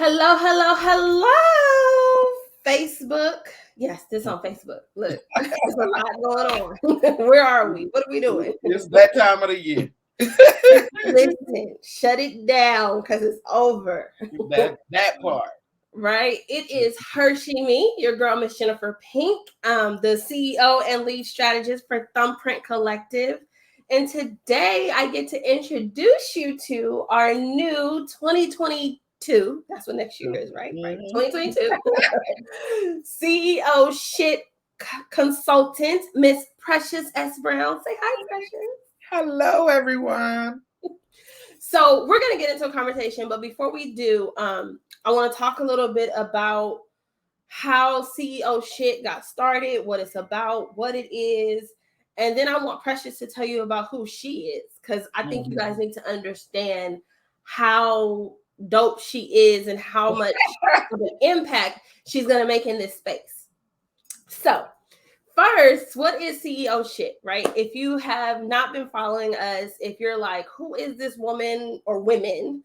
Hello, hello, hello, Facebook. Yes, this on Facebook. Look, there's a lot going on. Where are we? What are we doing? It's that time of the year. Listen, shut it down because it's over. That part. Right? It is Hershey Me, your girl, Miss Jennifer Pink, the CEO and lead strategist for Thumbprint Collective. And today I get to introduce you to our new 2022. That's what next year is, right? Right. 2022. CEO shit consultant, Miss Precious S. Brown. Say hi, Precious. Hello, everyone. So we're gonna get into a conversation, but before we do, I want to talk a little bit about how CEO shit got started, what it's about, what it is, and then I want Precious to tell you about who she is, because I think you guys need to understand how dope she is and how much of an impact she's gonna make in this space. So first, what is CEO shit, right? If you have not been following us, if you're like, who is this woman or women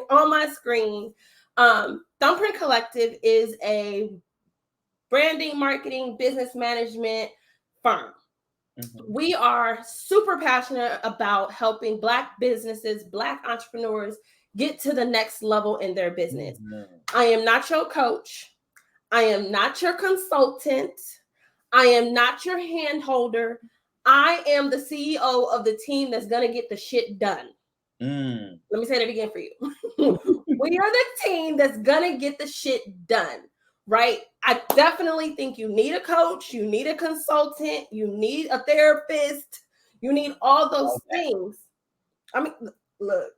on my screen? Thumbprint Collective is a branding, marketing, business management firm. We are super passionate about helping Black businesses, Black entrepreneurs get to the next level in their business. I am not your coach. I am not your consultant. I am not your hand holder. I am the CEO of the team that's going to get the shit done. Let me say that again for you. We are the team that's going to get the shit done, right? I definitely think you need a coach, you need a consultant, you need a therapist, you need all those things. I mean, look,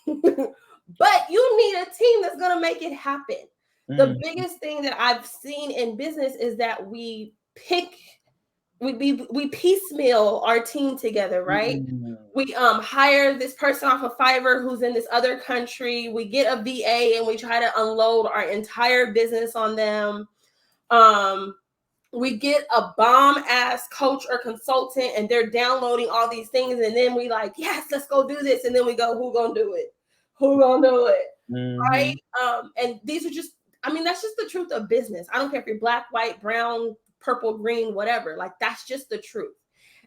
but you need a team that's going to make it happen. The biggest thing that I've seen in business is that we piecemeal our team together, right? We hire this person off of Fiverr who's in this other country. We get a VA and we try to unload our entire business on them. We get a bomb ass coach or consultant and they're downloading all these things, and then we like, yes, let's go do this, and then we go, who gonna do it? Right? And these are just, I mean, that's just the truth of business. I don't care if you're Black, white, brown, purple, green, whatever. Like, that's just the truth.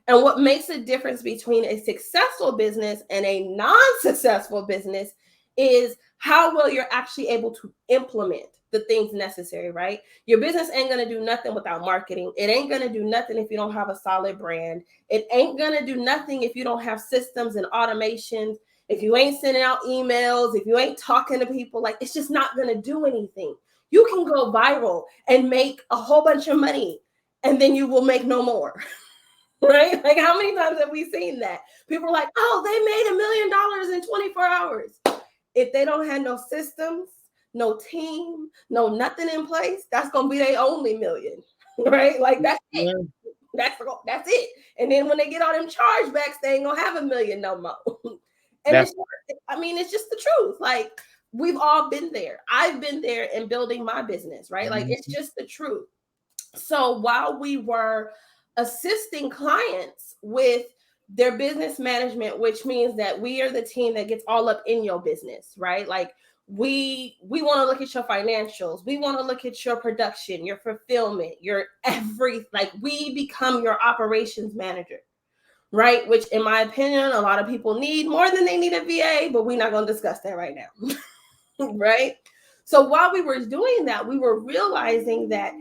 And what makes the difference between a successful business and a non-successful business is how well you're actually able to implement the things necessary, right? Your business ain't going to do nothing without marketing. It ain't going to do nothing if you don't have a solid brand. It ain't going to do nothing if you don't have systems and automations. If you ain't sending out emails, if you ain't talking to people, like, it's just not going to do anything. You can go viral and make a whole bunch of money, and then you will make no more. Right? Like, how many times have we seen that? People are like, oh, they made $1 million in 24 hours. If they don't have no systems, no team, no nothing in place, that's going to be their only million. Right? Like, that's it. That's it. And then when they get all them chargebacks, they ain't going to have $1 million no more. And it's just the truth. Like, we've all been there. I've been there in building my business, right? Like, it's just the truth. So while we were assisting clients with their business management, which means that we are the team that gets all up in your business, right? Like, we want to look at your financials. We want to look at your production, your fulfillment, your like, we become your operations manager, right? Which, in my opinion, a lot of people need more than they need a VA, but we're not going to discuss that right now. Right? So while we were doing that, we were realizing that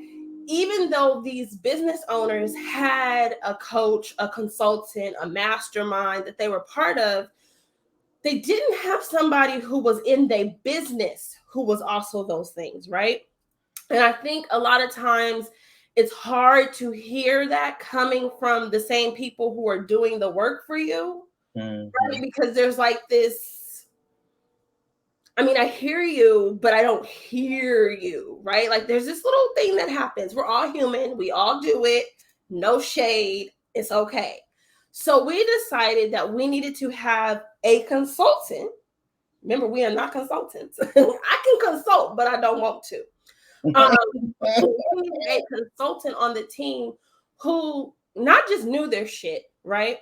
even though these business owners had a coach, a consultant, a mastermind that they were part of, they didn't have somebody who was in their business who was also those things, right? And I think a lot of times it's hard to hear that coming from the same people who are doing the work for you, right? Because there's like this, I mean, I hear you, but I don't hear you, right? Like, there's this little thing that happens. We're all human. We all do it. No shade. It's okay. So we decided that we needed to have a consultant. Remember, we are not consultants. I can consult, but I don't want to. We needed a consultant on the team who not just knew their shit, right?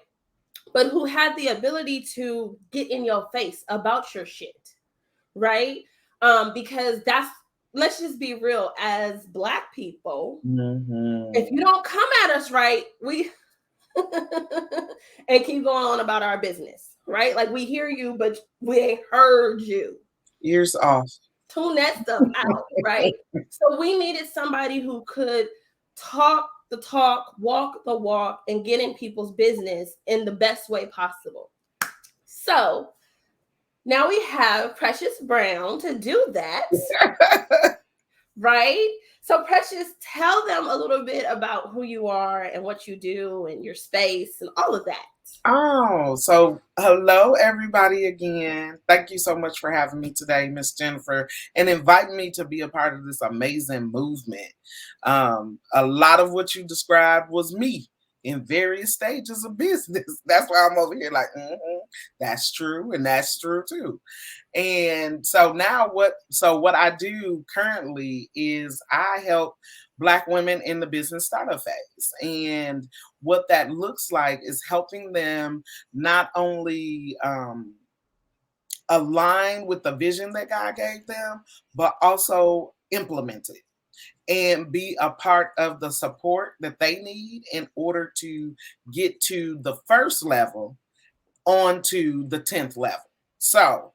But who had the ability to get in your face about your shit. Right? Because let's just be real, as Black people, Mm-hmm. if you don't come at us right, we and keep going on about our business, right? Like, we hear you, but we ain't heard you. Ears off. Tune that stuff out, right? So we needed somebody who could talk the talk, walk the walk, and get in people's business in the best way possible. So now we have Precious Brown to do that, right? So Precious, tell them a little bit about who you are and what you do and your space and all of that. Oh, so hello everybody again. Thank you so much for having me today, Miss Jennifer, and inviting me to be a part of this amazing movement. A lot of what you described was me in various stages of business. That's why I'm over here like, that's true, and that's true too. And so now what I do currently is I help Black women in the business startup phase. And what that looks like is helping them not only align with the vision that God gave them, but also implement it and be a part of the support that they need in order to get to the first level onto the 10th level. So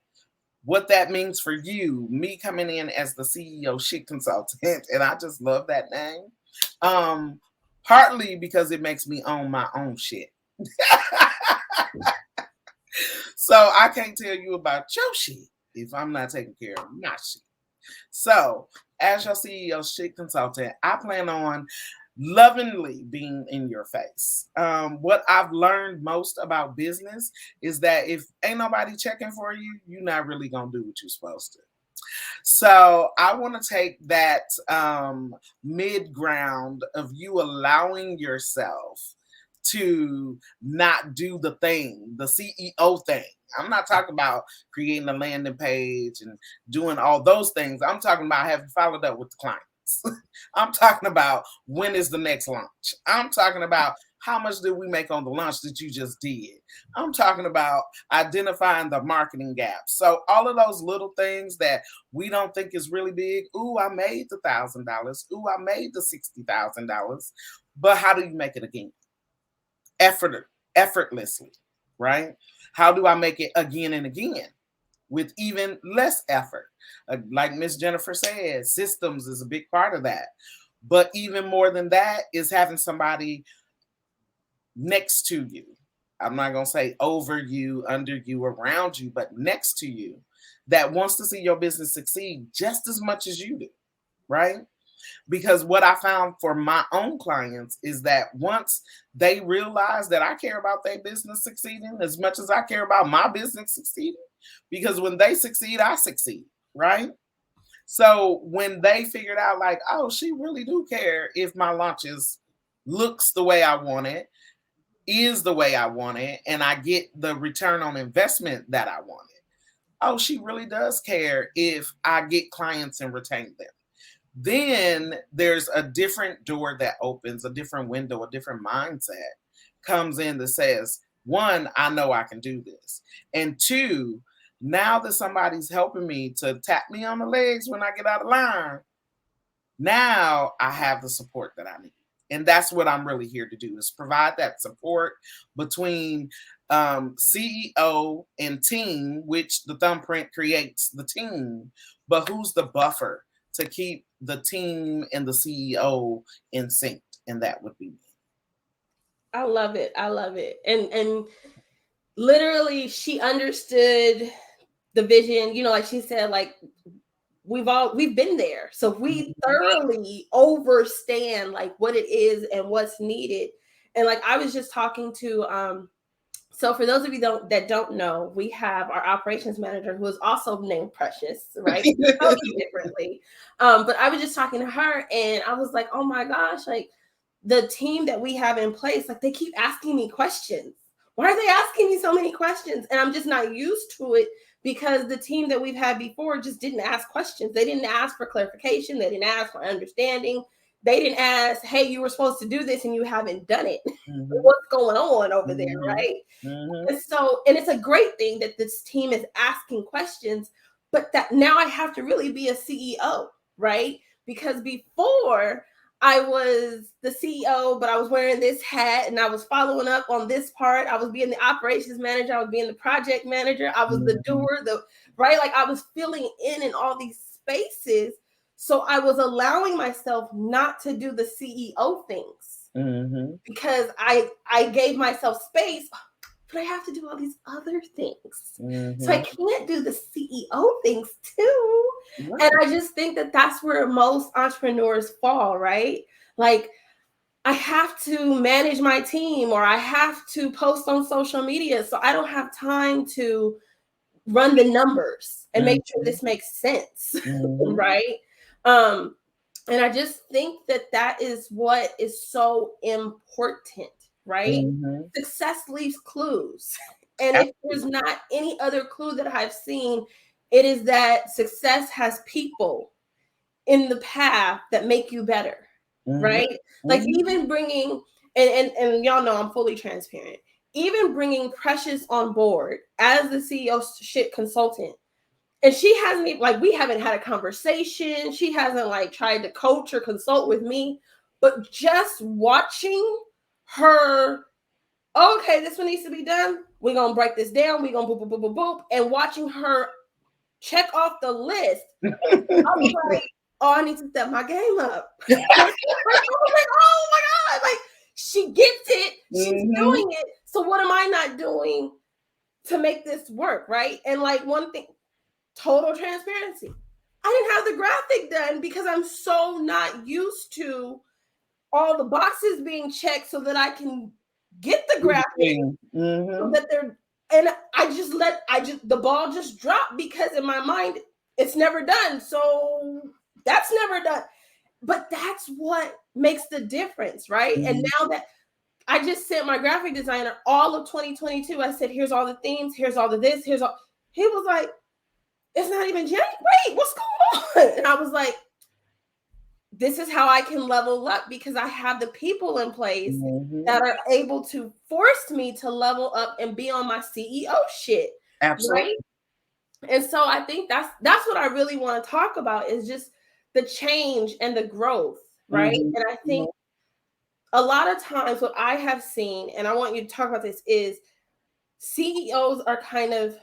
what that means for you, me coming in as the CEO shit consultant, and I just love that name. Partly because it makes me own my own shit. So I can't tell you about your shit if I'm not taking care of my shit. So as your CEO shit consultant, I plan on lovingly being in your face. What I've learned most about business is that if ain't nobody checking for you, you're not really gonna do what you're supposed to. So I want to take that mid ground of you allowing yourself to not do the thing, the CEO thing. I'm not talking about creating a landing page and doing all those things. I'm talking about having followed up with the clients. I'm talking about when is the next launch. I'm talking about how much did we make on the launch that you just did. I'm talking about identifying the marketing gaps. So all of those little things that we don't think is really big. Ooh, I made the $1,000. Ooh, I made the $60,000. But how do you make it again? Effortlessly, right? How do I make it again and again with even less effort? Like Miss Jennifer said, systems is a big part of that. But even more than that is having somebody next to you. I'm not going to say over you, under you, around you, but next to you that wants to see your business succeed just as much as you do, right? Because what I found for my own clients is that once they realize that I care about their business succeeding as much as I care about my business succeeding, because when they succeed, I succeed, right? So when they figured out like, oh, she really do care if my launches looks the way I want it, is the way I want it, and I get the return on investment that I wanted. Oh, she really does care if I get clients and retain them. Then there's a different door that opens, a different window, a different mindset comes in that says, one, I know I can do this. And two, now that somebody's helping me to tap me on the legs when I get out of line, now I have the support that I need. And that's what I'm really here to do, is provide that support between CEO and team, which the thumbprint creates the team, but who's the buffer to keep the team and the CEO in sync? And that would be me. I love it. I love it. And literally she understood the vision, like she said, like we've been there. So we thoroughly understand like what it is and what's needed. And like I was just talking to so for those of you that don't know, we have our operations manager who is also named Precious, right? Totally differently. But I was just talking to her and I was like, oh my gosh, like the team that we have in place, like they keep asking me questions. Why are they asking me so many questions? And I'm just not used to it because the team that we've had before just didn't ask questions. They didn't ask for clarification. They didn't ask for understanding. They didn't ask, hey, you were supposed to do this and you haven't done it. Mm-hmm. What's going on over there, right? Mm-hmm. And it's a great thing that this team is asking questions, but that now I have to really be a CEO, right? Because before I was the CEO, but I was wearing this hat and I was following up on this part. I was being the operations manager. I was being the project manager. I was the doer, right? Like I was filling in all these spaces. So I was allowing myself not to do the CEO things because I gave myself space, but I have to do all these other things. So I can't do the CEO things too. Right. And I just think that that's where most entrepreneurs fall, right? Like I have to manage my team or I have to post on social media. So I don't have time to run the numbers and make sure this makes sense, right? And I just think that that is what is so important, right? Success leaves clues. And if there's not any other clue that I've seen, it is that success has people in the path that make you better, right? Like even bringing, and y'all know I'm fully transparent, even bringing Precious on board as the CEO shit consultant. And she hasn't even, like, we haven't had a conversation. She hasn't like tried to coach or consult with me, but just watching her, okay, this one needs to be done. We're going to break this down. We're going to boop, boop, boop, boop, boop. And watching her check off the list, I was like, oh, I need to step my game up. I was like, oh my God. Like, she gets it. She's doing it. So what am I not doing to make this work, right? And like one thing, total transparency, I didn't have the graphic done because I'm so not used to all the boxes being checked so that I can get the graphic so that they're, and the ball just dropped because in my mind it's never done, so that's never done. But that's what makes the difference, right? And now that I just sent my graphic designer all of 2022, I said, here's all the themes, here's all the this, here's all, he was like, it's not even January. Wait, what's going on? And I was like, this is how I can level up because I have the people in place that are able to force me to level up and be on my CEO shit. Absolutely. Right? And so I think that's what I really want to talk about is just the change and the growth, right? And I think a lot of times what I have seen, and I want you to talk about this, is CEOs are kind of,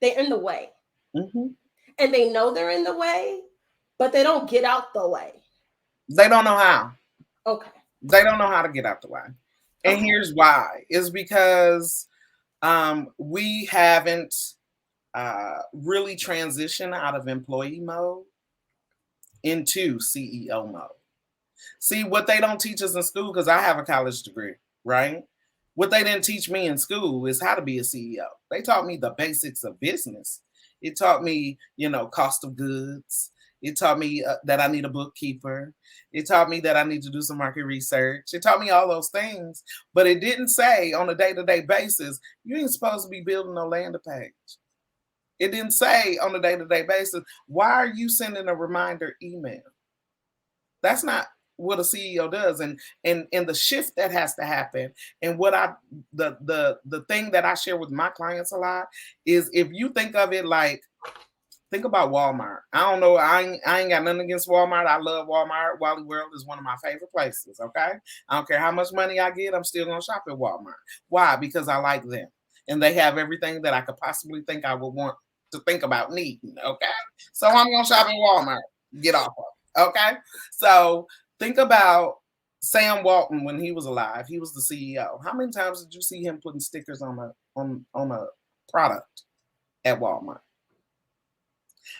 they're in the way. And they know they're in the way, but they don't get out the way. They don't know how. Okay. They don't know how to get out the way. And here's why. Is because we haven't really transitioned out of employee mode into CEO mode. See, what they don't teach us in school, because I have a college degree, right? What they didn't teach me in school is how to be a CEO. They taught me the basics of business. It taught me, cost of goods. It taught me that I need a bookkeeper. It taught me that I need to do some market research. It taught me all those things, but it didn't say on a day-to-day basis, you ain't supposed to be building no landing page. It didn't say on a day-to-day basis, why are you sending a reminder email? That's not what a CEO does. And the shift that has to happen, and what the thing that I share with my clients a lot is, if you think of it like, think about Walmart. I don't know. I ain't got nothing against Walmart. I love Walmart. Wally World is one of my favorite places. Okay. I don't care how much money I get. I'm still going to shop at Walmart. Why? Because I like them. And they have everything that I could possibly think I would want to think about needing. Okay. So I'm going to shop at Walmart. Get off of it. Okay. So think about Sam Walton when he was alive. He was the CEO. How many times did you see him putting stickers on a product at Walmart?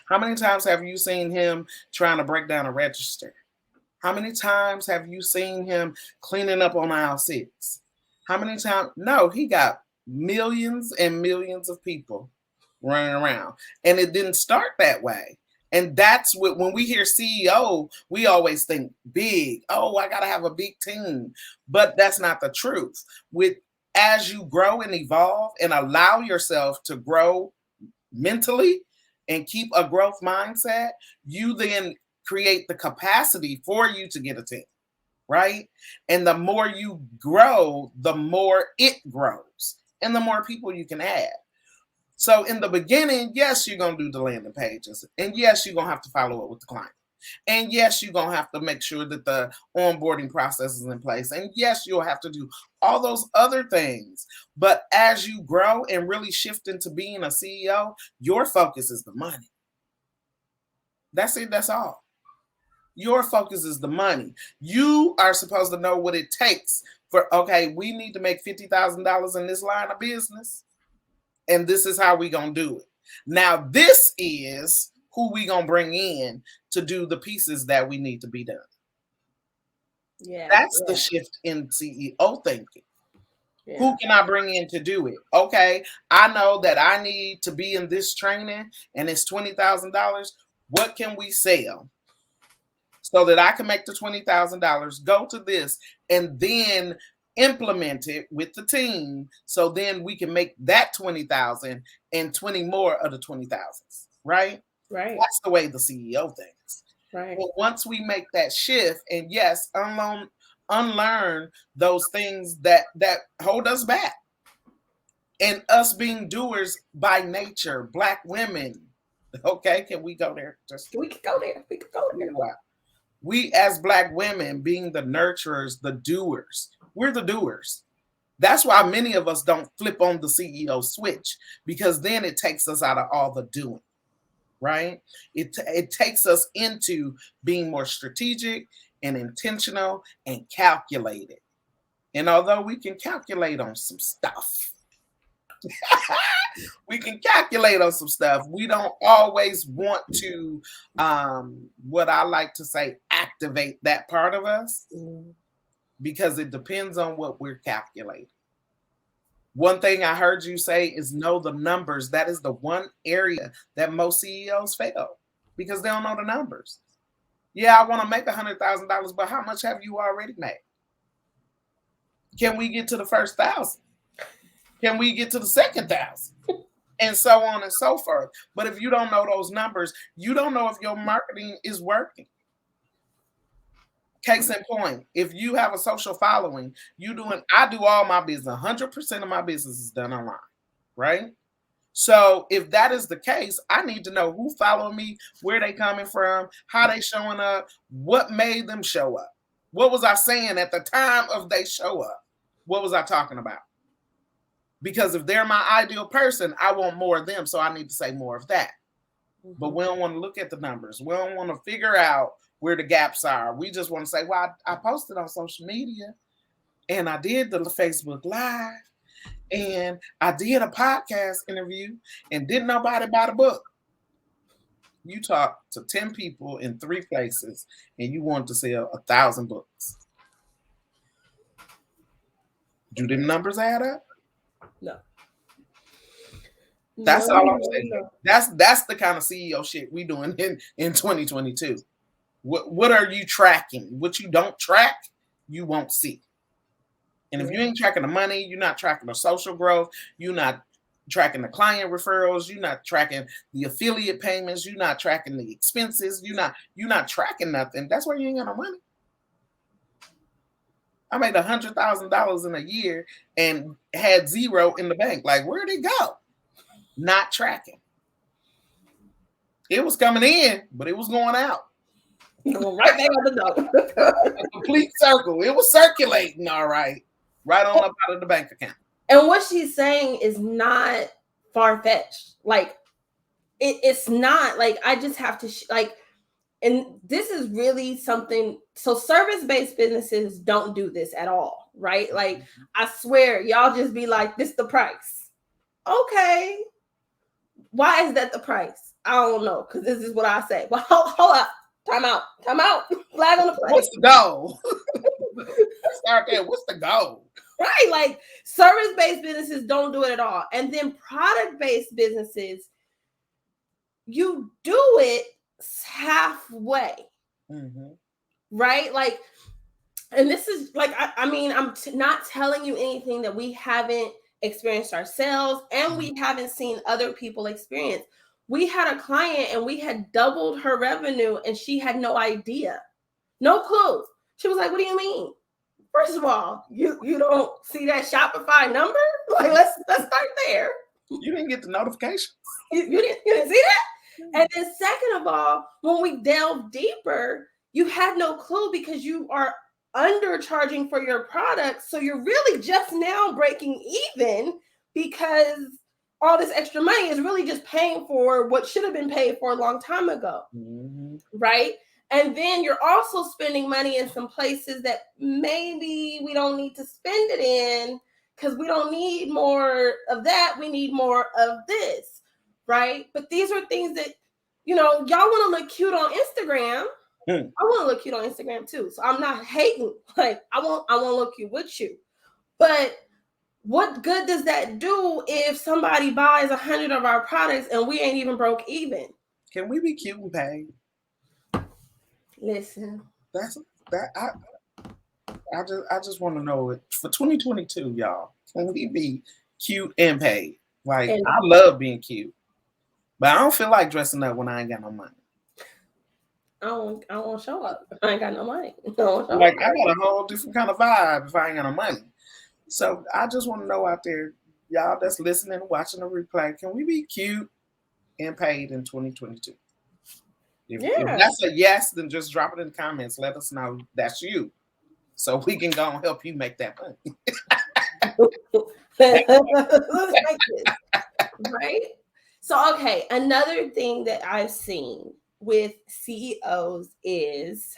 How many times have you seen him trying to break down a register? How many times have you seen him cleaning up on aisle 6? How many times? No, he got millions and millions of people running around. And it didn't start that way. And that's what, when we hear CEO, we always think big. Oh, I got to have a big team. But that's not the truth. As you grow and evolve and allow yourself to grow mentally, and keep a growth mindset, you then create the capacity for you to get a team, right? And the more you grow, the more it grows and the more people you can add. So in the beginning, yes, you're going to do the landing pages. And yes, you're going to have to follow up with the client. And yes, you're going to have to make sure that the onboarding process is in place. And yes, you'll have to do all those other things. But as you grow and really shift into being a CEO, your focus is the money. That's it. That's all. Your focus is the money. You are supposed to know what it takes for, okay, we need to make $50,000 in this line of business. And this is how we going to do it. Now, this is who we going to bring in to do the pieces that we need to be done. Yeah. That's the shift in CEO thinking. Yeah. Who can I bring in to do it? Okay, I know that I need to be in this training and it's $20,000. What can we sell so that I can make the $20,000, go to this, and then implement it with the team so then we can make that 20,000 and 20 more of the 20,000, right? Right. That's the way the CEO thinks. Right. But once we make that shift, and yes, unlearn those things that hold us back, and us being doers by nature, Black women. Okay, can we go there? We can go there. We can go there. We as Black women, being the nurturers, the doers, we're the doers. That's why many of us don't flip on the CEO switch, because then it takes us out of all the doing. Right? It takes us into being more strategic and intentional and calculated. And although we can calculate on some stuff, we don't always want to, what I like to say, activate that part of us, because it depends on what we're calculating. One thing I heard you say is know the numbers. That is the one area that most CEOs fail, because they don't know the numbers. Yeah, I want to make $100,000, but how much have you already made? Can we get to the first 1,000? Can we get to the second 1,000? And so on and so forth. But if you don't know those numbers, you don't know if your marketing is working. Case in point, if you have a social following, I do all my business, 100% of my business is done online, right? So if that is the case, I need to know who followed me, where they coming from, how they showing up, what made them show up. What was I saying at the time of they show up? What was I talking about? Because if they're my ideal person, I want more of them, so I need to say more of that. Mm-hmm. But we don't want to look at the numbers. We don't want to figure out where the gaps are. We just want to say, well, I posted on social media, and I did the Facebook Live, and I did a podcast interview, and didn't nobody buy the book. You talked to 10 people in 3 places, and you want to sell 1,000 books. Do them numbers add up? No. That's all I'm saying. No. That's the kind of CEO shit we doing in 2022. What are you tracking? What you don't track, you won't see. And if you ain't tracking the money, you're not tracking the social growth, you're not tracking the client referrals, you're not tracking the affiliate payments, you're not tracking the expenses, you're not tracking nothing. That's why you ain't got no money. I made $100,000 in a year and had 0 in the bank. Like, where'd it go? Not tracking. It was coming in, but it was going out. Right back on the door. A complete circle. It was circulating, all right. Right on up out of the bank account. And what she's saying is not far-fetched. Like, it's not. Like, I just have to, and this is really something. So service-based businesses don't do this at all, right? Like, I swear, y'all just be like, this the price. Okay. Why is that the price? I don't know, because this is what I say. Well, hold up. Time out. Flag on the plate. What's the goal? Start there. What's the goal? Right. Like, service-based businesses don't do it at all. And then product-based businesses, you do it halfway. Mm-hmm. Right? Like, and this is like, I mean, I'm not telling you anything that we haven't experienced ourselves and we haven't seen other people experience. We had a client and we had doubled her revenue and she had no idea, no clue. She was like, what do you mean? First of all, you don't see that Shopify number? Like, let's start there. You didn't get the notification. You didn't see that? And then second of all, when we delve deeper, you had no clue because you are undercharging for your product. So you're really just now breaking even because all this extra money is really just paying for what should have been paid for a long time ago. Mm-hmm. Right? And then you're also spending money in some places that maybe we don't need to spend it in because we don't need more of that. We need more of this. Right? But these are things that, y'all want to look cute on Instagram. I want to look cute on Instagram too. So I'm not hating. Like I want to look cute with you. But what good does that do if somebody buys 100 of our products and we ain't even broke even? Can we be cute and paid? Listen. That's that. I just want to know it for 2022, y'all. Can we be cute and paid? Like I love being cute, but I don't feel like dressing up when I ain't got no money. I won't show up. I ain't got no money. I got a whole different kind of vibe if I ain't got no money. So I just want to know out there, y'all that's listening, watching the replay, can we be cute and paid in 2022? If that's a yes, then just drop it in the comments. Let us know that's you, so we can go and help you make that money. Right? So, okay, another thing that I've seen with CEOs is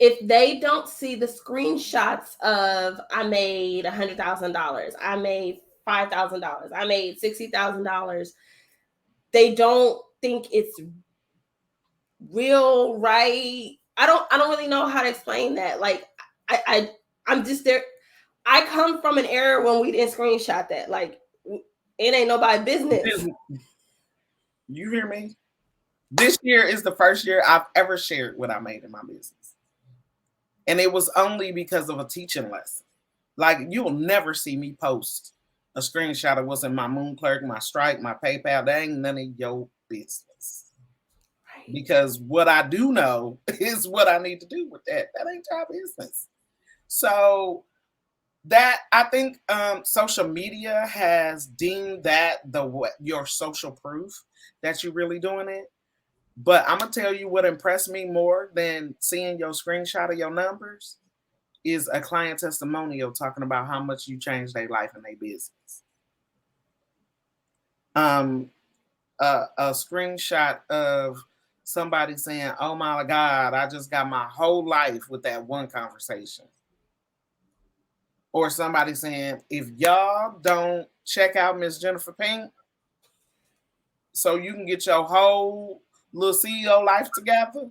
if they don't see the screenshots of I made $100,000, I made $5,000, I made $60,000, they don't think it's real, right? I don't really know how to explain that. Like I'm just there. I come from an era when we didn't screenshot that. Like it ain't nobody's business. You hear me? This year is the first year I've ever shared what I made in my business. And it was only because of a teaching lesson. Like you'll never see me post a screenshot of what's in my Moon Clerk, my Stripe, my PayPal. That ain't none of your business. Right. Because what I do know is what I need to do with that. That ain't your business. So that I think social media has deemed that your social proof that you're really doing it. But I'm gonna tell you what impressed me more than seeing your screenshot of your numbers is a client testimonial talking about how much you changed their life and their business. A screenshot of somebody saying, "Oh my God, I just got my whole life with that one conversation." Or somebody saying, "If y'all don't check out Miss Jennifer Pink, so you can get your whole little CEO life together,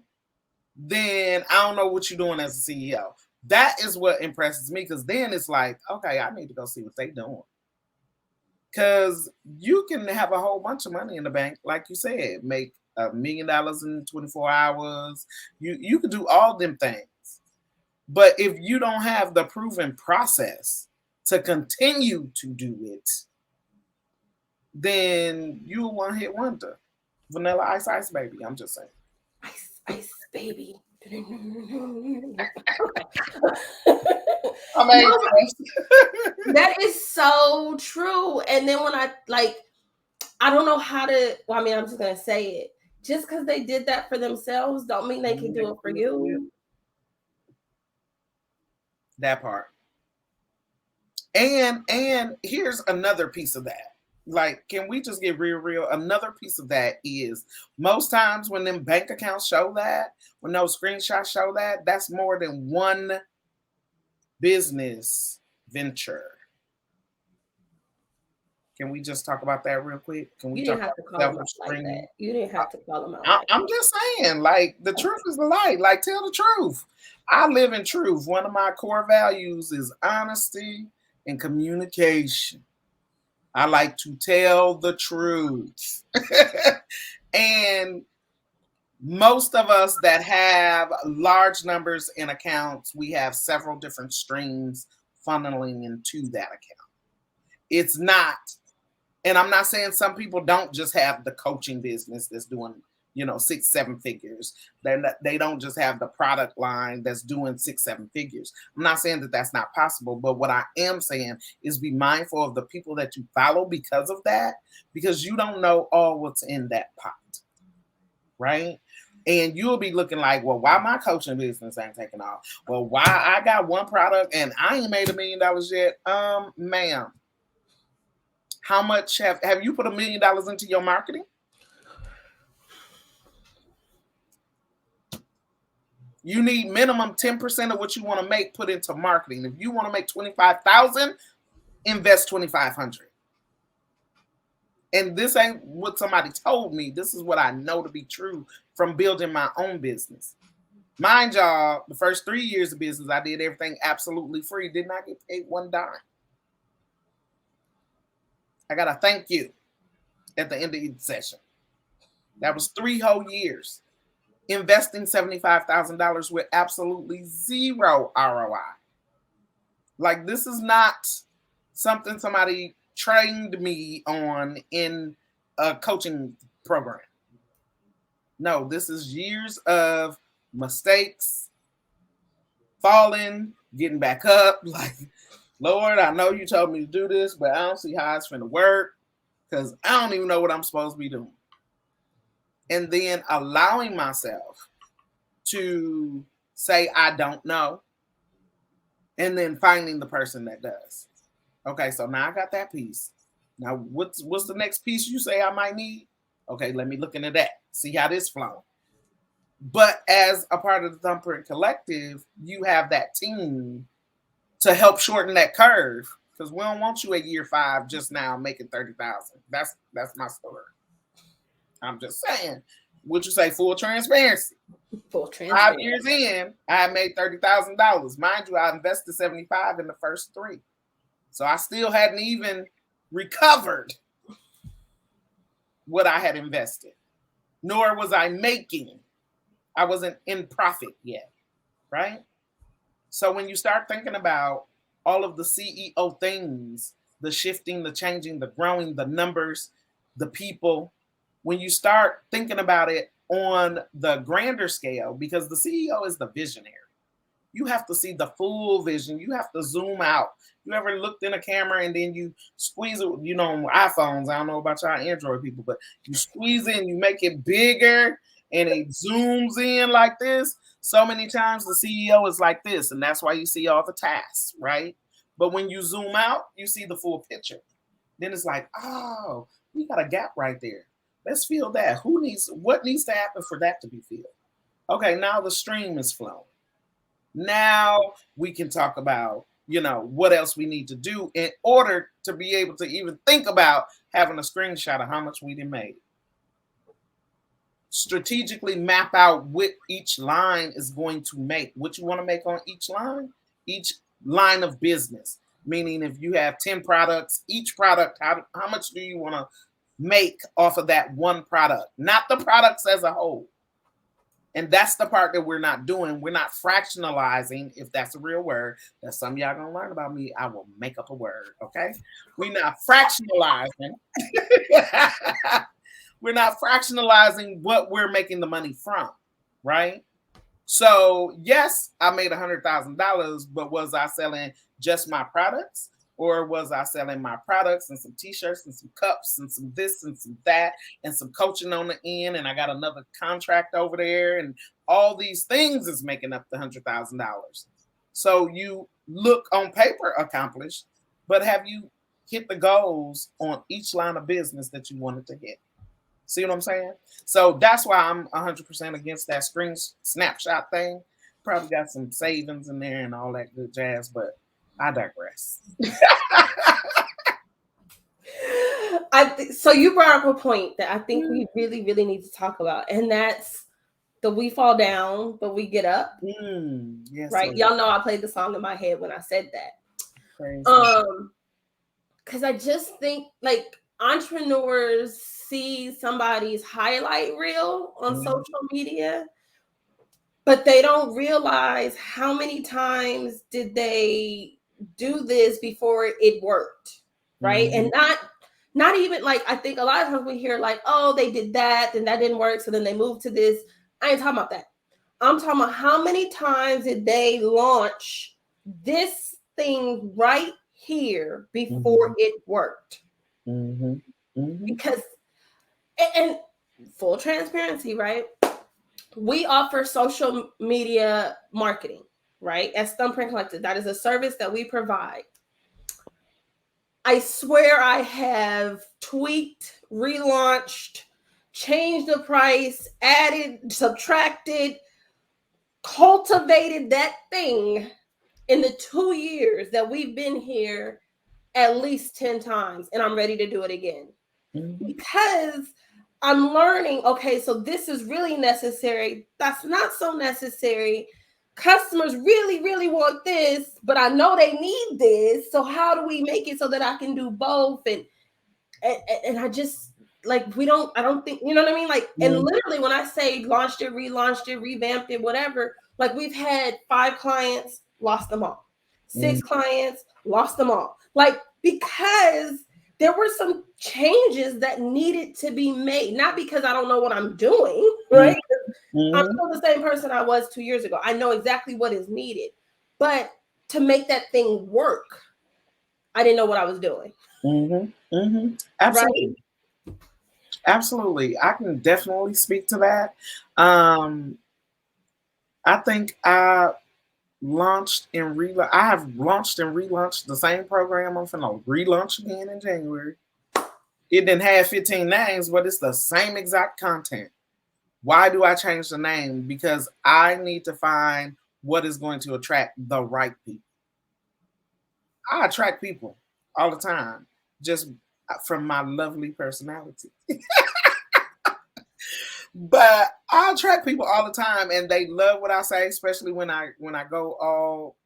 then I don't know what you're doing as a CEO." That is what impresses me, because then it's like, okay, I need to go see what they're doing. Because you can have a whole bunch of money in the bank, like you said, make $1 million in 24 hours. You could do all them things. But if you don't have the proven process to continue to do it, then you one hit wonder. Vanilla Ice baby. I'm just saying. Ice baby. That is so true. And then when I don't know how to. Well, I mean, I'm just gonna say it. Just because they did that for themselves, don't mean they can do it for you. That part. And here's another piece of that. Like, can we just get real? Another piece of that is most times when them bank accounts show that, when those screenshots show that, that's more than one business venture. Can we just talk about that real quick? Can we talk about like that? You didn't have to call them out. I'm just saying, like, the truth is the light. Like, tell the truth. I live in truth. One of my core values is honesty and communication. I like to tell the truth. And most of us that have large numbers in accounts, we have several different streams funneling into that account. It's not, and I'm not saying some people don't just have the coaching business that's doing, 6-7 figures. They don't just have the product line that's doing 6-7 figures. I'm not saying that that's not possible, but what I am saying is be mindful of the people that you follow because of that, because you don't know all what's in that pot, right? And you'll be looking like, well, why my coaching business ain't taking off? Well, why I got one product and I ain't made $1 million yet? Ma'am, how much have you put $1 million into your marketing? You need minimum 10% of what you want to make put into marketing. If you want to make $25,000, invest $2,500. And this ain't what somebody told me. This is what I know to be true from building my own business. Mind y'all, the first 3 years of business, I did everything absolutely free. Did not get paid one dime. I got a thank you at the end of each session. That was 3 whole years. Investing $75,000 with absolutely zero ROI. Like, this is not something somebody trained me on in a coaching program. No, this is years of mistakes, falling, getting back up. Like, Lord, I know you told me to do this, but I don't see how it's finna work because I don't even know what I'm supposed to be doing. And then allowing myself to say, I don't know. And then finding the person that does. Okay, so now I got that piece. Now, what's the next piece you say I might need? Okay, let me look into that. See how this flows. But as a part of the Thumbprint Collective, you have that team to help shorten that curve, because we don't want you at year 5 just now making $30,000. That's my story. I'm just saying. Would you say full transparency? Full transparency. 5 years in, I made $30,000. Mind you, I invested $75,000 in the first 3. So I still hadn't even recovered what I had invested, nor was I making. I wasn't in profit yet, right? So when you start thinking about all of the CEO things, the shifting, the changing, the growing, the numbers, the people, when you start thinking about it on the grander scale, because the CEO is the visionary, you have to see the full vision. You have to zoom out. You ever looked in a camera and then you squeeze it, on iPhones, I don't know about y'all Android people, but you squeeze in, you make it bigger and it zooms in like this. So many times the CEO is like this, and that's why you see all the tasks, right? But when you zoom out, you see the full picture. Then it's like, oh, we got a gap right there. Let's fill that. What needs to happen for that to be filled? Okay, now the stream is flowing. Now we can talk about, what else we need to do in order to be able to even think about having a screenshot of how much we done made. Strategically map out what each line is going to make, what you want to make on each line of business. Meaning if you have 10 products, each product, how much do you want to make off of that one product? Not the products as a whole. And that's the part that we're not doing. We're not fractionalizing, if that's a real word. That's something y'all gonna learn about me. I will make up a word, okay? We're not fractionalizing. We're not fractionalizing what we're making the money from, right? So yes, I made $100,000, but was I selling just my products? Or was I selling my products and some t-shirts and some cups and some this and some that and some coaching on the end, and I got another contract over there, and all these things is making up the $100,000. So you look on paper accomplished, but have you hit the goals on each line of business that you wanted to hit? See what I'm saying? So that's why I'm 100% against that screen snapshot thing. Probably got some savings in there and all that good jazz, but I digress. So you brought up a point that I think we really, really need to talk about, and that's the we fall down, but we get up. Yes, right? Y'all know I played the song in my head when I said that. Because I just think like entrepreneurs see somebody's highlight reel on social media, but they don't realize how many times did they do this before it worked, right? And not even like, I think a lot of times we hear like, oh, they did that, and that didn't work, so then they moved to this. I ain't talking about that. I'm talking about how many times did they launch this thing right here before it worked? Because, and full transparency, right? We offer social media marketing, right? As Thumbprint Collective, that is a service that we provide. I swear I have tweaked, relaunched, changed the price, added, subtracted, cultivated that thing in the 2 years that we've been here at least 10 times, and I'm ready to do it again. Because I'm learning, okay, so this is really necessary. That's not so necessary. Customers really, really want this, but I know they need this. So how do we make it so that I can do both? And I just like, I don't think, you know what I mean? Like, and literally when I say launched it, relaunched it, revamped it, whatever, like we've had 5 clients, lost them all. 6 clients, lost them all. Like, because there were some changes that needed to be made, not because I don't know what I'm doing, right? I'm still the same person I was 2 years ago. I know exactly what is needed, but to make that thing work, I didn't know what I was doing. Absolutely. Right? Absolutely. I can definitely speak to that. I think I have launched and relaunched the same program. I'm finna relaunch again in January. It didn't have 15 names, but it's the same exact content. Why do I change the name? Because I need to find what is going to attract the right people. I attract people all the time, just from my lovely personality. But I attract people all the time, and they love what I say, especially when I go all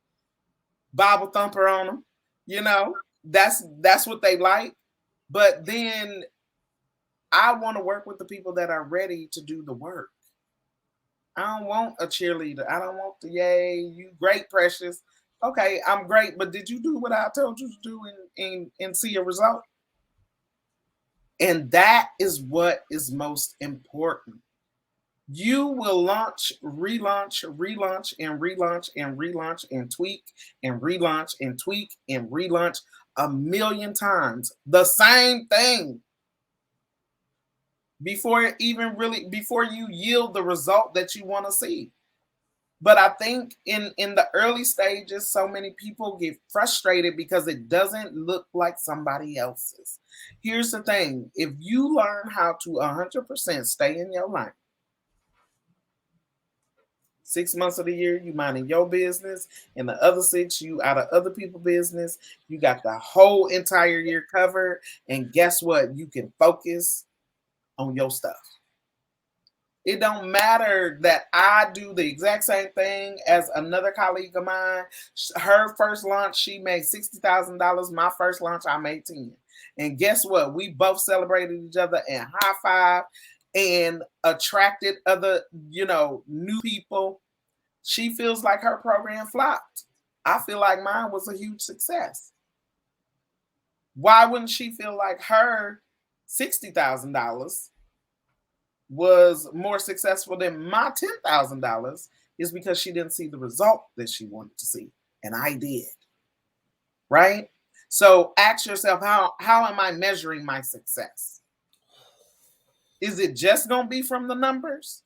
Bible thumper on them. You know, that's what they like. But then I want to work with the people that are ready to do the work. I don't want a cheerleader. I don't want the yay, you great, precious. Okay, I'm great, but did you do what I told you to do and see a result? And that is what is most important. You will launch, relaunch, relaunch, and relaunch, and relaunch, and tweak, and relaunch, and tweak, and relaunch 1,000,000 times. The same thing. Before you yield the result that you want to see. But I think in the early stages, so many people get frustrated because it doesn't look like somebody else's. Here's the thing. If you learn how to 100% stay in your lane, 6 months of the year, you minding your business, and the other 6, you out of other people's business. You got the whole entire year covered. And guess what? You can focus on your stuff. It don't matter that I do the exact same thing as another colleague of mine. Her first launch, she made $60,000. My first launch, I made 10. And guess what? We both celebrated each other and high five and attracted other, new people. She feels like her program flopped. I feel like mine was a huge success. Why wouldn't she feel like her $60,000 was more successful than my $10,000? Is because she didn't see the result that she wanted to see, and I did. Right? So ask yourself, how am I measuring my success? Is it just going to be from the numbers,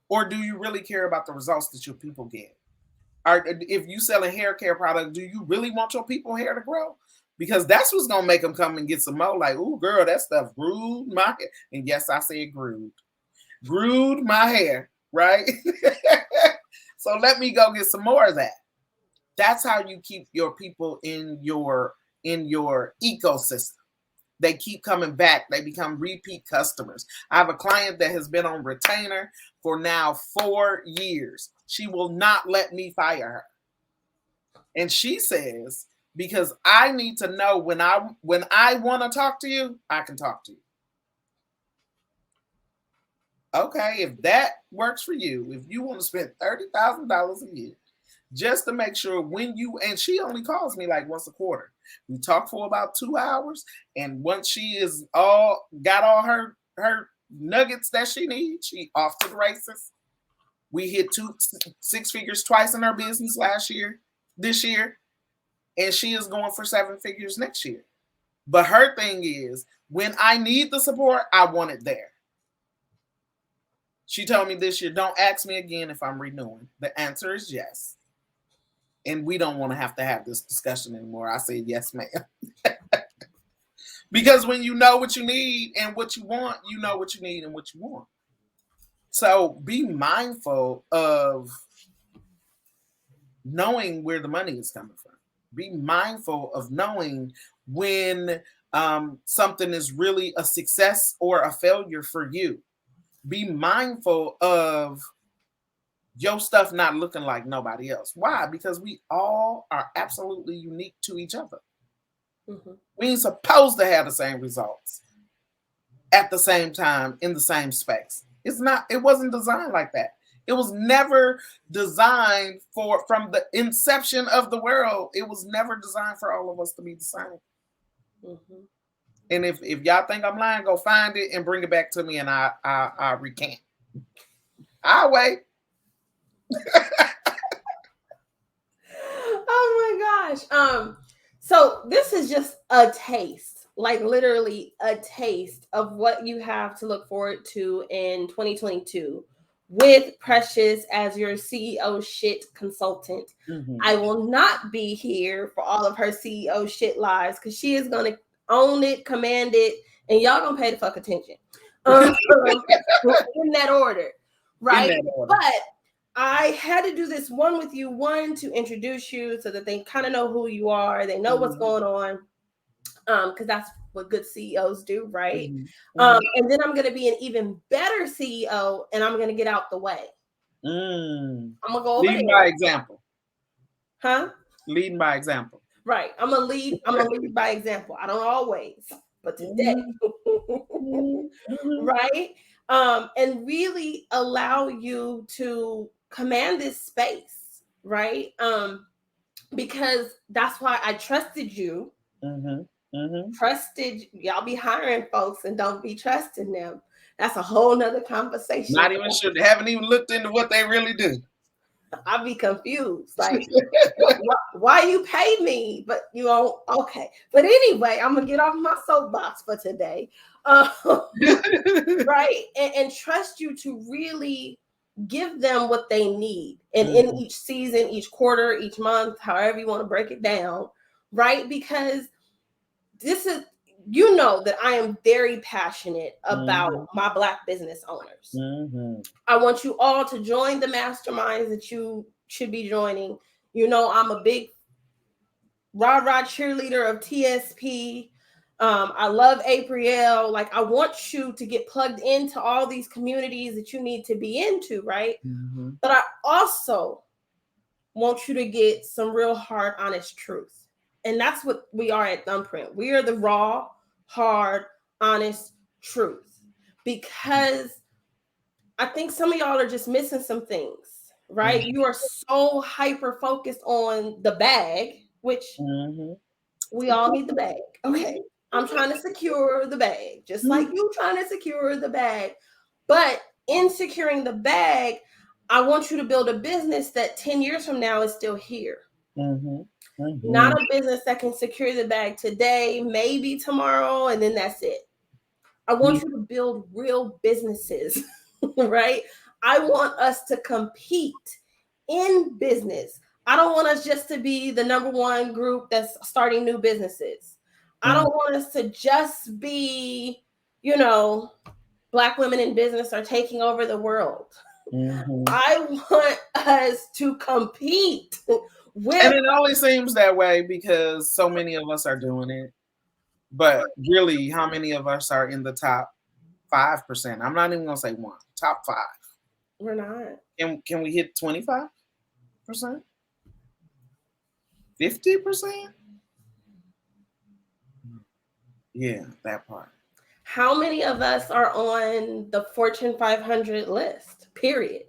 or do you really care about the results that your people get? If you sell a hair care product, do you really want your people hair to grow? Because that's what's going to make them come and get some more. Like, ooh, girl, that stuff grewed my hair. And yes, I said grewed my hair, right? So let me go get some more of that. That's how you keep your people in your ecosystem. They keep coming back. They become repeat customers. I have a client that has been on retainer for now 4 years. She will not let me fire her. And she says, because I need to know when I want to talk to you, I can talk to you. Okay, if that works for you, if you want to spend $30,000 a year just to make sure and she only calls me like once a quarter. We talk for about 2 hours, and once she is all got all her nuggets that she needs, she off to the races. We hit 6 figures twice in her business this year, and she is going for 7 figures next year. But her thing is, when I need the support, I want it there. She told me this year, don't ask me again if I'm renewing. The answer is yes. And we don't want to have this discussion anymore. I said, yes, ma'am. Because when you know what you need and what you want, you know what you need and what you want. So be mindful of knowing where the money is coming from. Be mindful of knowing when something is really a success or a failure for you. Be mindful of your stuff not looking like nobody else. Why? Because we all are absolutely unique to each other. Mm-hmm. We ain't supposed to have the same results at the same time in the same space. It wasn't designed like that. It was never designed from the inception of the world. It was never designed for all of us to be the same. Mm-hmm. And if y'all think I'm lying, go find it and bring it back to me, and I recant. I'll wait. Oh my gosh. So this is just a taste, like literally a taste of what you have to look forward to in 2022 with Precious as your CEO shit consultant. Mm-hmm. I will not be here for all of her CEO shit lives because she is going to own it, command it, and y'all gonna pay the fuck attention. In that order, right? In that order. But I had to do this one with you, to introduce you so that they kind of know who you are, they know mm-hmm. what's going on, because that's what good CEOs do, right? Mm-hmm. And then I'm gonna be an even better CEO, and I'm gonna get out the way. I'm gonna go over lead by example. Huh? Lead by example. Right. I'm gonna lead by example. I don't always, but today. Mm-hmm. Right. And really allow you to command this space, right? Because that's why I trusted you. Mm-hmm. Mm-hmm. Trusted y'all be hiring folks and don't be trusting them. That's a whole nother conversation. Not even sure. They haven't even looked into what they really do. I'll be confused. Like, why you pay me, but you don't? Okay. But anyway, I'm going to get off my soapbox for today. Right? And trust you to really give them what they need. And mm-hmm. in each season, each quarter, each month, however you want to break it down. Right? Because this is, you know that I am very passionate about mm-hmm. my Black business owners. Mm-hmm. I want you all to join the masterminds that you should be joining. You know, I'm a big rah-rah cheerleader of TSP. I love April. Like, I want you to get plugged into all these communities that you need to be into, right? Mm-hmm. But I also want you to get some real hard, honest truth. And that's what we are at Thumbprint. We are the raw, hard, honest truth. Because I think some of y'all are just missing some things, right? Mm-hmm. You are so hyper focused on the bag, which mm-hmm. we all need the bag. Okay. I'm trying to secure the bag, just like you trying to secure the bag. But in securing the bag, I want you to build a business that 10 years from now is still here. Mm-hmm. Mm-hmm. Not a business that can secure the bag today, maybe tomorrow, and then that's it. I want you to build real businesses, right? I want us to compete in business. I don't want us just to be the number one group that's starting new businesses. I don't want us to just be, you know, Black women in business are taking over the world. Mm-hmm. I want us to compete with. And it only seems that way because so many of us are doing it. But really, how many of us are in the top 5%? I'm not even going to say one. Top 5. We're not. Can we hit 25%? 50%? Yeah, that part. How many of us are on the Fortune 500 list? Period.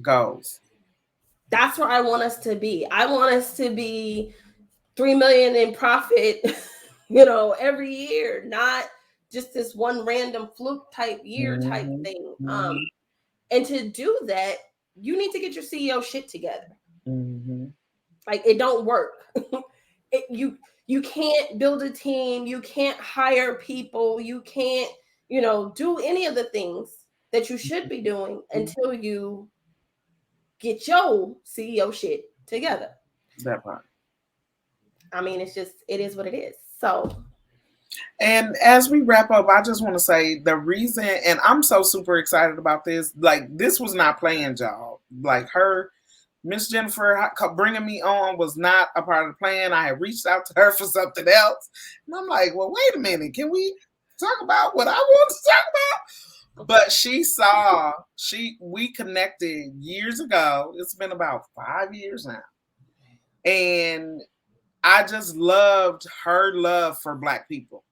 Goals. That's where I want us to be. I want us to be 3 million in profit, you know, every year, not just this one random fluke type year type Mm-hmm. thing. Mm-hmm. And to do that, you need to get your CEO shit together. Mm-hmm. Like, it don't work. You can't build a team, you can't hire people, you can't, you know, do any of the things that you should be doing until you get your CEO shit together. That part. I mean, it's just, it is what it is. So, And as we wrap up, I just want to say the reason, and I'm so super excited about this. Like, this was not planned, y'all. Like, Miss Jennifer bringing me on was not a part of the plan. I had reached out to her for something else. And I'm like, well, wait a minute. Can we talk about what I want to talk about? But we connected years ago. It's been about 5 years now. And I just loved her love for Black people.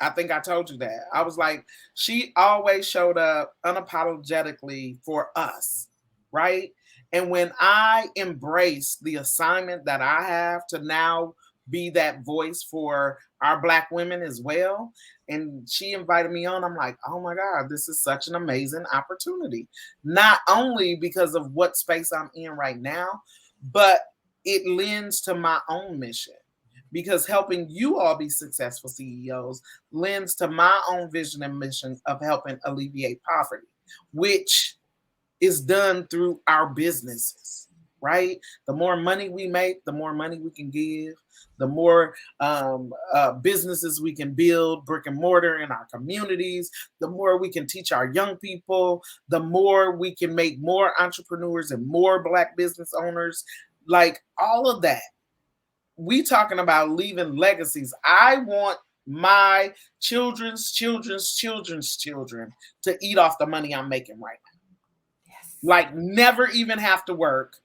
I think I told you that. I was like, she always showed up unapologetically for us, right? And when I embraced the assignment that I have to now be that voice for our Black women as well, and she invited me on, I'm like, oh my God, this is such an amazing opportunity. Not only because of what space I'm in right now, but it lends to my own mission, because helping you all be successful CEOs lends to my own vision and mission of helping alleviate poverty, which is done through our businesses, right? The more money we make, the more money we can give, the more businesses we can build, brick and mortar in our communities, the more we can teach our young people, the more we can make more entrepreneurs and more Black business owners, like all of that. We talking about leaving legacies. I want my children's children to eat off the money I'm making right now. yes. Like, never even have to work.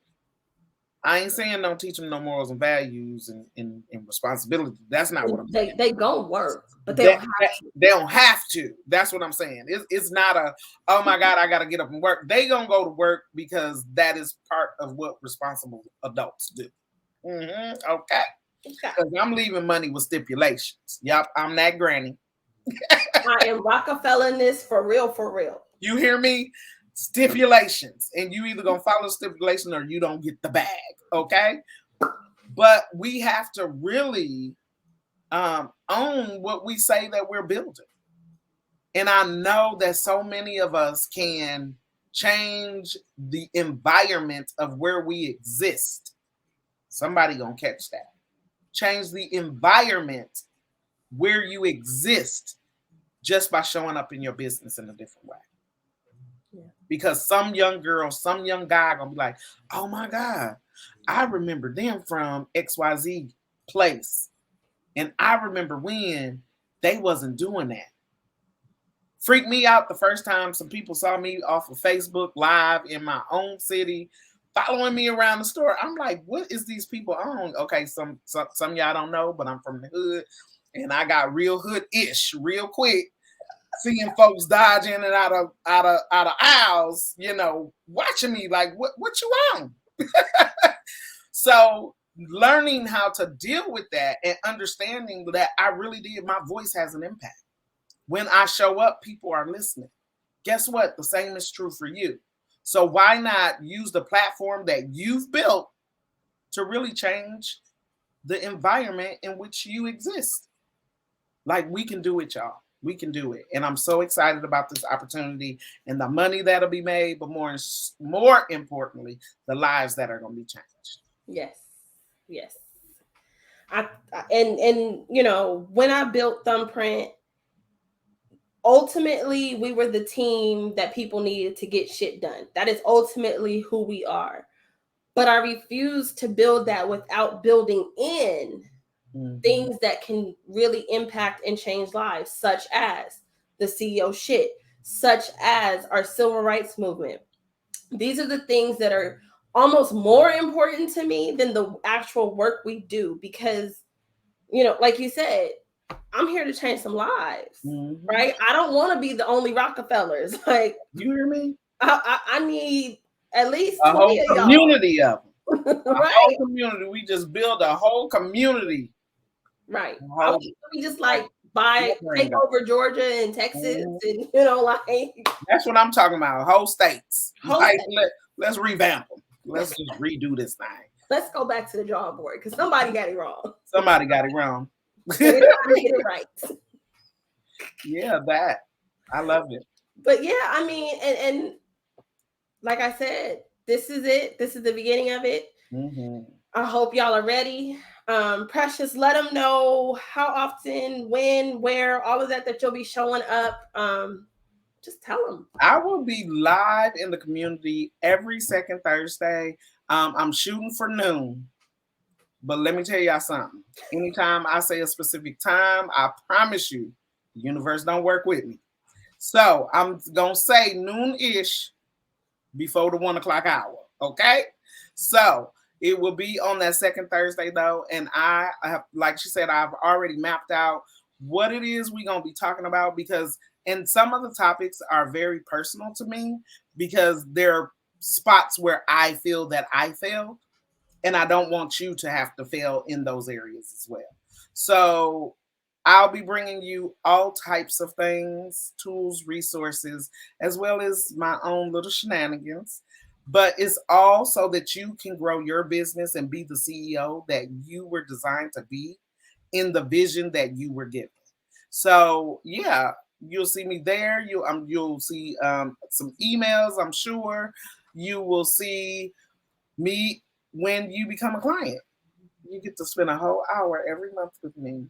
I ain't saying don't teach them no morals and values and responsibility. That's not what I'm saying. They gonna work, but they don't have to. They don't have to. That's what I'm saying. It's not a, oh my God, I got to get up and work. They gonna go to work because that is part of what responsible adults do. Okay. Because I'm leaving money with stipulations. Yep, I'm that granny. I am Rockefeller in this for real, for real. You hear me? Stipulations. And you either gonna follow stipulation or you don't get the bag. Okay. But we have to really own what we say that we're building. And I know that so many of us can change the environment of where we exist. Somebody gonna catch that. Change the environment where you exist just by showing up in your business in a different way. Yeah. Because some young girl, some young guy gonna be like, oh my God, I remember them from XYZ place. And I remember when they wasn't doing that. Freaked me out the first time some people saw me off of Facebook Live in my own city, following me around the store. I'm like, what is these people on? Okay, some of y'all don't know, but I'm from the hood, and I got real hood-ish real quick. Seeing folks dodge in and out of aisles, you know, watching me like, what you on? So learning how to deal with that and understanding that I really did, my voice has an impact. When I show up, people are listening. Guess what? The same is true for you. So why not use the platform that you've built to really change the environment in which you exist? Like, we can do it, y'all. We can do it. And I'm so excited about this opportunity and the money that'll be made, but more importantly, the lives that are going to be changed. Yes. Yes. And you know, when I built Thumbprint, ultimately we were the team that people needed to get shit done. That is ultimately who we are. But I refuse to build that without building in things that can really impact and change lives, such as the CEO shit, such as our civil rights movement. These are the things that are almost more important to me than the actual work we do, because, you know, like you said, I'm here to change some lives, right? I don't want to be the only Rockefellers. Like, you hear me? I need at least a whole community of them. Right. Community. We just build a whole community. Right. I want we just like take over Georgia and Texas, and that's what I'm talking about. Whole states. Whole like, let's revamp them. Let's just redo this thing. Let's go back to the drawing board because somebody got it wrong. Somebody got it wrong. They're trying to get it right. Yeah, that. I love it. But yeah, I mean, and like I said, this is it. This is the beginning of it. I hope y'all are ready. Precious, let them know how often, when, where, all of that you'll be showing up. Just tell them. I will be live in the community every second Thursday. I'm shooting for noon. But let me tell y'all something. Anytime I say a specific time, I promise you, the universe don't work with me. So I'm going to say noon-ish before the 1 o'clock hour. Okay? So it will be on that second Thursday, though. And I have, like she said, I've already mapped out what it is we're going to be talking about because and some of the topics are very personal to me because there are spots where I feel that I failed. And I don't want you to have to fail in those areas as well. So I'll be bringing you all types of things, tools, resources, as well as my own little shenanigans. But it's all so that you can grow your business and be the CEO that you were designed to be in the vision that you were given. So, yeah, you'll see me there. You'll see some emails, I'm sure. You will see me when you become a client. You get to spend a whole hour every month with me.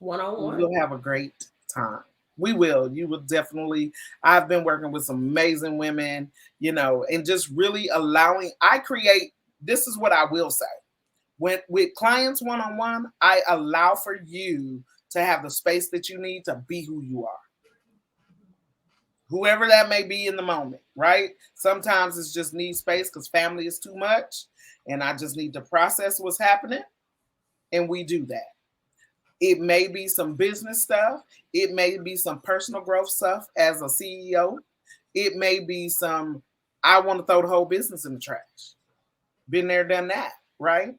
One-on-one. You'll have a great time. We will. You will definitely. I've been working with some amazing women, and just really this is what I will say. With clients one-on-one, I allow for you to have the space that you need to be who you are. Whoever that may be in the moment, right? Sometimes it's just need space because family is too much. And I just need to process what's happening. And we do that. It may be some business stuff. It may be some personal growth stuff as a CEO. It may be some, I want to throw the whole business in the trash. Been there, done that, right?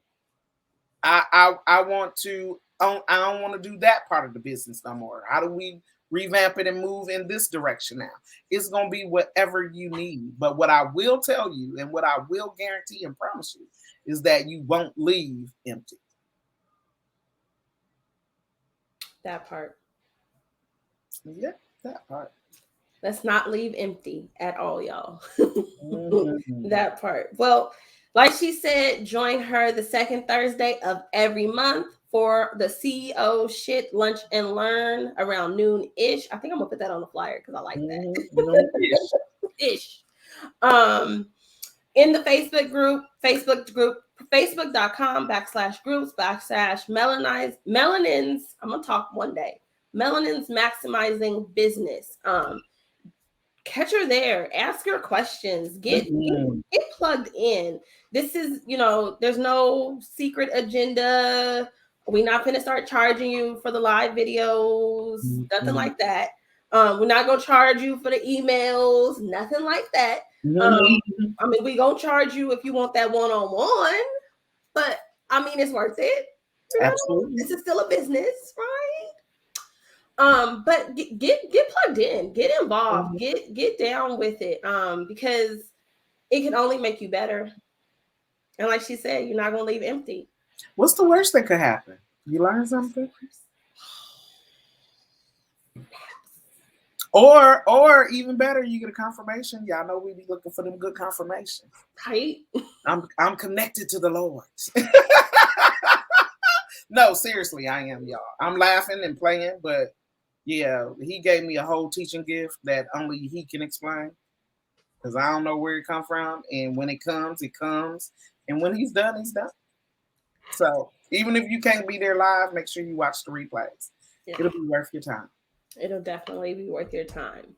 I want to, I don't want to do that part of the business no more. How do we revamp it and move in this direction now? It's going to be whatever you need. But what I will tell you and what I will guarantee and promise you is that you won't leave empty. That part. Yeah, that part. Let's not leave empty at all, y'all. That part. Well, like she said, join her the second Thursday of every month for the CEO Shit Lunch and Learn around noon-ish. I think I'm gonna put that on the flyer because I like that. Ish. In the Facebook group, facebook.com/groups/melanins. I'm gonna talk one day. Melanins maximizing business. Catch her there. Ask her questions. Get plugged in. This is, there's no secret agenda. We're not going to start charging you for the live videos. Nothing like that. We're not going to charge you for the emails. Nothing like that. I mean, we're going to charge you if you want that one-on-one. But, I mean, it's worth it. Absolutely. This is still a business, right? But get plugged in, get involved, get down with it, because it can only make you better. And like she said, you're not gonna leave empty. What's the worst that could happen? You learn something, or even better, you get a confirmation. Y'all know we be looking for them good confirmations, right? I'm connected to the Lord. No, seriously, I am, y'all. I'm laughing and playing, but yeah, he gave me a whole teaching gift that only he can explain because I don't know where it come from. And when it comes, it comes. And when he's done, he's done. So even if you can't be there live, make sure you watch the replays. Yeah. It'll be worth your time. It'll definitely be worth your time.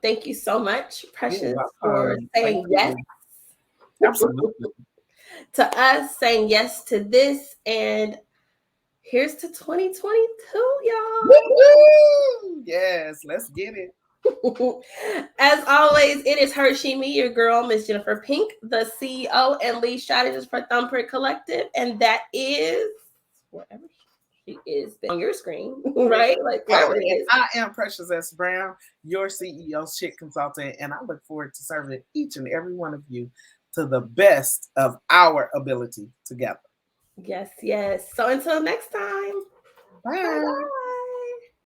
Thank you so much, Precious, for saying yes. Absolutely. To us, saying yes to this. And here's to 2022, y'all. Woo-hoo! Yes, let's get it. As always, it is her, she, me, your girl, Miss Jennifer Pink, the CEO and lead strategist for Thumbprint Collective. And that is wherever she is on your screen, right? Like wherever it is. I am Precious S. Brown, your CEO shit consultant, and I look forward to serving each and every one of you to the best of our ability together. Yes, yes. So until next time. Bye. Bye-bye.